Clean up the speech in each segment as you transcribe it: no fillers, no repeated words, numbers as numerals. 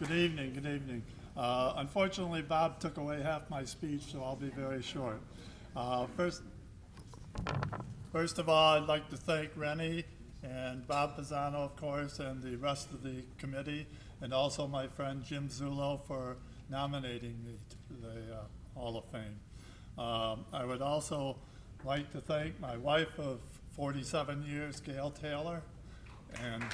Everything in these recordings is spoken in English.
Good evening, good evening. Unfortunately, Bob took away half my speech, so I'll be very short. First of all, I'd like to thank Rennie and Bob Pisano, of course, and the rest of the committee, and also my friend Jim Zullo for nominating me to the Hall of Fame. I would also like to thank my wife of 47 years, Gail Taylor, and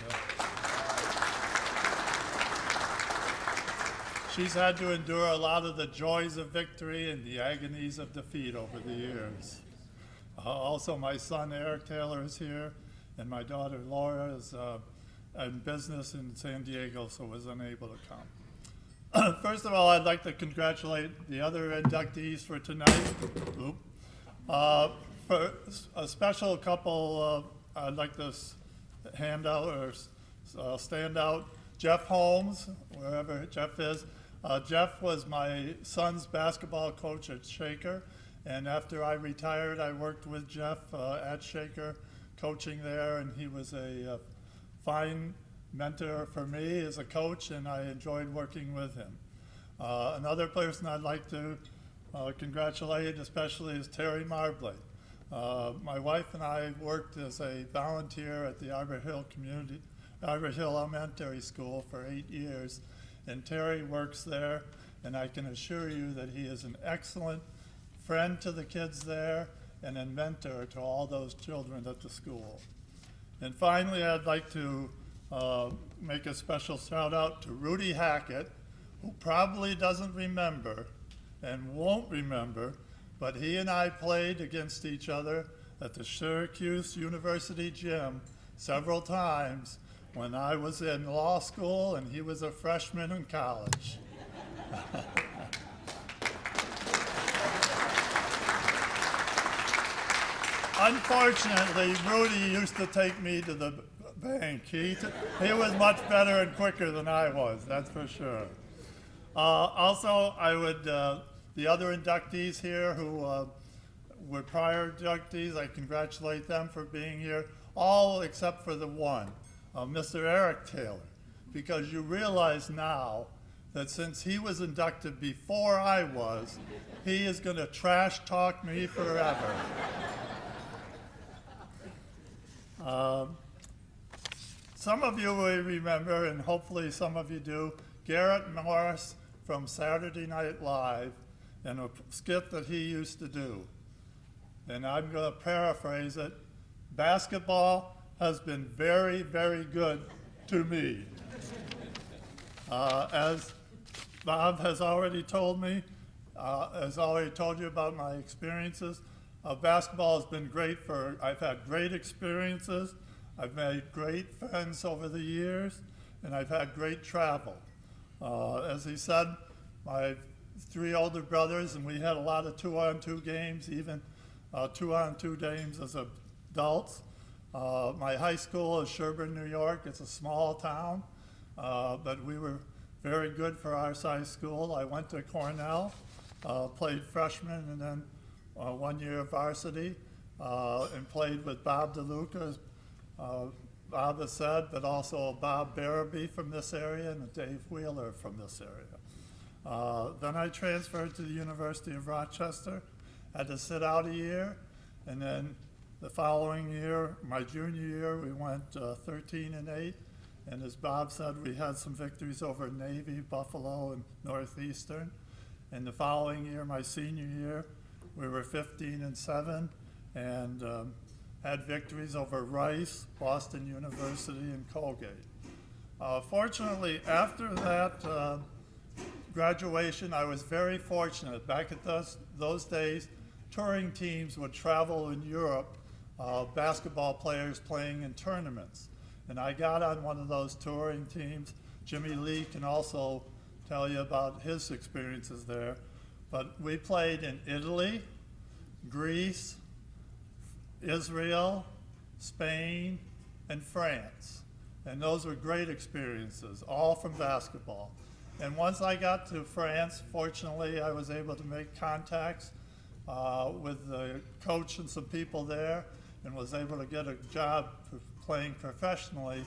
she's had to endure a lot of the joys of victory and the agonies of defeat over the years. Also, my son Eric Taylor is here, and my daughter Laura is in business in San Diego, so was unable to come. First of all, I'd like to congratulate the other inductees for tonight. For a special couple, I'd like to hand out or stand out Jeff Holmes, wherever Jeff is. Jeff was my son's basketball coach at Shaker, and after I retired, I worked with Jeff at Shaker, coaching there, and he was a fine mentor for me as a coach, and I enjoyed working with him. Another person I'd like to congratulate especially is Terry Marbley. My wife and I worked as a volunteer at the Arbor Hill Elementary School for 8 years, and Terry works there, and I can assure you that he is an excellent friend to the kids there and a mentor to all those children at the school. And finally, I'd like to make a special shout out to Rudy Hackett, who probably doesn't remember and won't remember, but he and I played against each other at the Syracuse University gym several times when I was in law school and he was a freshman in college. Unfortunately, Rudy used to take me to the bank. He was much better and quicker than I was, that's for sure. Also, I would, the other inductees here who were prior inductees, I congratulate them for being here, all except for the one, Mr. Eric Taylor, because you realize now that since he was inducted before I was, he is going to trash talk me forever. Some of you will remember, and hopefully some of you do, Garrett Morris from Saturday Night Live and a skit that he used to do. And I'm going to paraphrase it. Basketball has been very, very good to me. As Bob has already told me, has already told you about my experiences, basketball has been great I've had great experiences, I've made great friends over the years, and I've had great travel. As he said, my 3 older brothers, and we had a lot of 2-on-2 games, even 2-on-2 games as adults. My high school is Sherburne, New York. It's a small town, but we were very good for our size school. I went to Cornell, played freshman, and then 1 year of varsity, and played with Bob DeLuca, Bob has said, but also Bob Barabee from this area and Dave Wheeler from this area. Then I transferred to the University of Rochester, had to sit out a year, and then the following year, my junior year, we went 13-8, and as Bob said, we had some victories over Navy, Buffalo, and Northeastern. And the following year, my senior year, we were 15-7, and had victories over Rice, Boston University, and Colgate. Fortunately, after that graduation, I was very fortunate. Back at those days, touring teams would travel in Europe, basketball players playing in tournaments. And I got on one of those touring teams. Jimmy Lee can also tell you about his experiences there. But we played in Italy, Greece, Israel, Spain, and France. And those were great experiences, all from basketball. And once I got to France, fortunately, I was able to make contacts with the coach and some people there, and was able to get a job playing professionally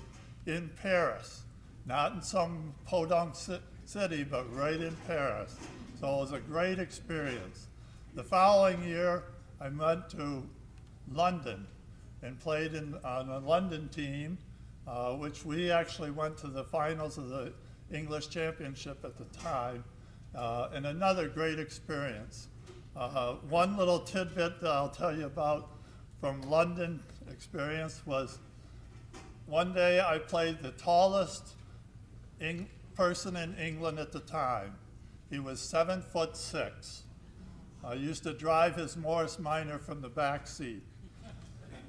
in Paris, not in some podunk city, but right in Paris. So it was a great experience. The following year, I went to London and played on a London team, which we actually went to the finals of the English Championship at the time, and another great experience. One little tidbit that I'll tell you about from London experience was one day I played the tallest person in England at the time. He was 7'6". I used to drive his Morris Minor from the back seat.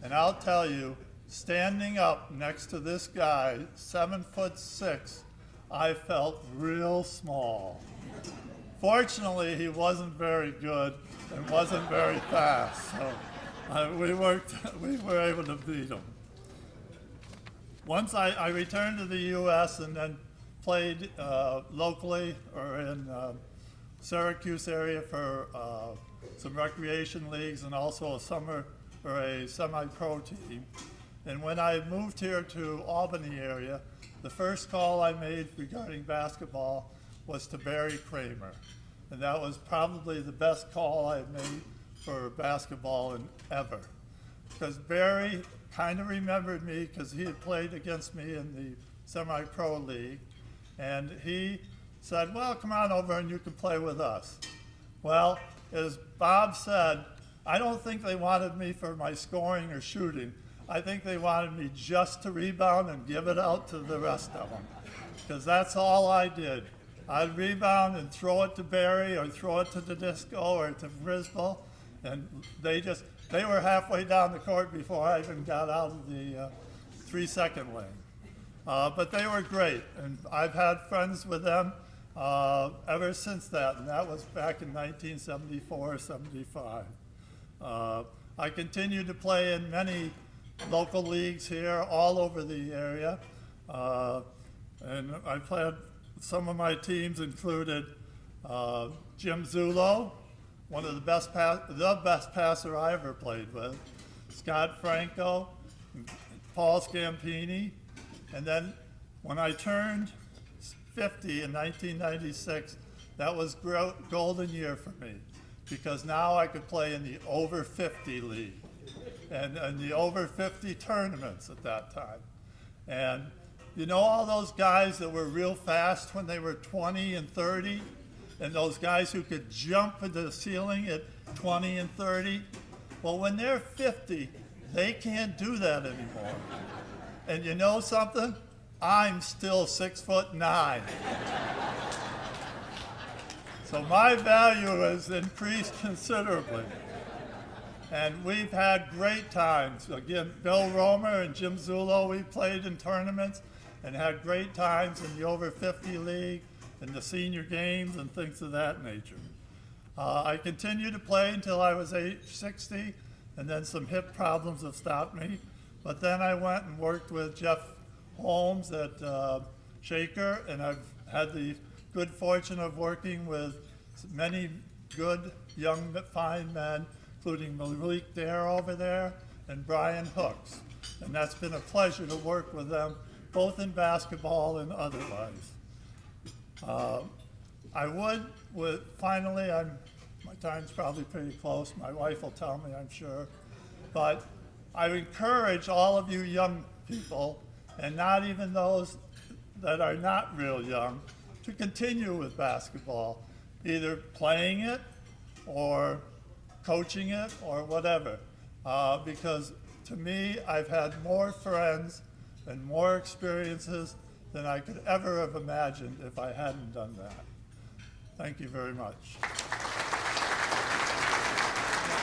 And I'll tell you, standing up next to this guy, 7'6", I felt real small. Fortunately, he wasn't very good and wasn't very fast, so we were able to beat him. Once I returned to the U.S. and then played locally or in Syracuse area for some recreation leagues and also a summer or a semi-pro team. And when I moved here to Albany area, the first call I made regarding basketball was to Barry Kramer. And that was probably the best call I made for basketball ever. Because Barry kind of remembered me because he had played against me in the semi-pro league. And he said, well, come on over and you can play with us. Well, as Bob said, I don't think they wanted me for my scoring or shooting. I think they wanted me just to rebound and give it out to the rest of them. Because that's all I did. I'd rebound and throw it to Barry or throw it to the disco or to Frisbee. And they were halfway down the court before I even got out of the 3-second lane. But they were great, and I've had friends with them ever since that, and that was back in 1974, 75. I continued to play in many local leagues here, all over the area, and I played, some of my teams included Jim Zulo, one of the best passer I ever played with, Scott Franco, Paul Scampini, and then when I turned 50 in 1996, that was golden year for me because now I could play in the over 50 league and the over 50 tournaments at that time. And you know all those guys that were real fast when they were 20 and 30, and those guys who could jump into the ceiling at 20 and 30? Well, when they're 50, they can't do that anymore. And you know something? I'm still 6'9". So my value has increased considerably. And we've had great times. Again, Bill Romer and Jim Zulo, we played in tournaments and had great times in the over 50 league and the senior games and things of that nature. I continued to play until I was age 60, and then some hip problems have stopped me. But then I went and worked with Jeff Holmes at Shaker, and I've had the good fortune of working with many good young fine men, including Malik Dare over there and Brian Hooks. And that's been a pleasure to work with them, both in basketball and otherwise. Finally, my time's probably pretty close. My wife will tell me, I'm sure. But I encourage all of you young people, and not even those that are not real young, to continue with basketball, either playing it or coaching it or whatever. Because to me, I've had more friends and more experiences than I could ever have imagined if I hadn't done that. Thank you very much.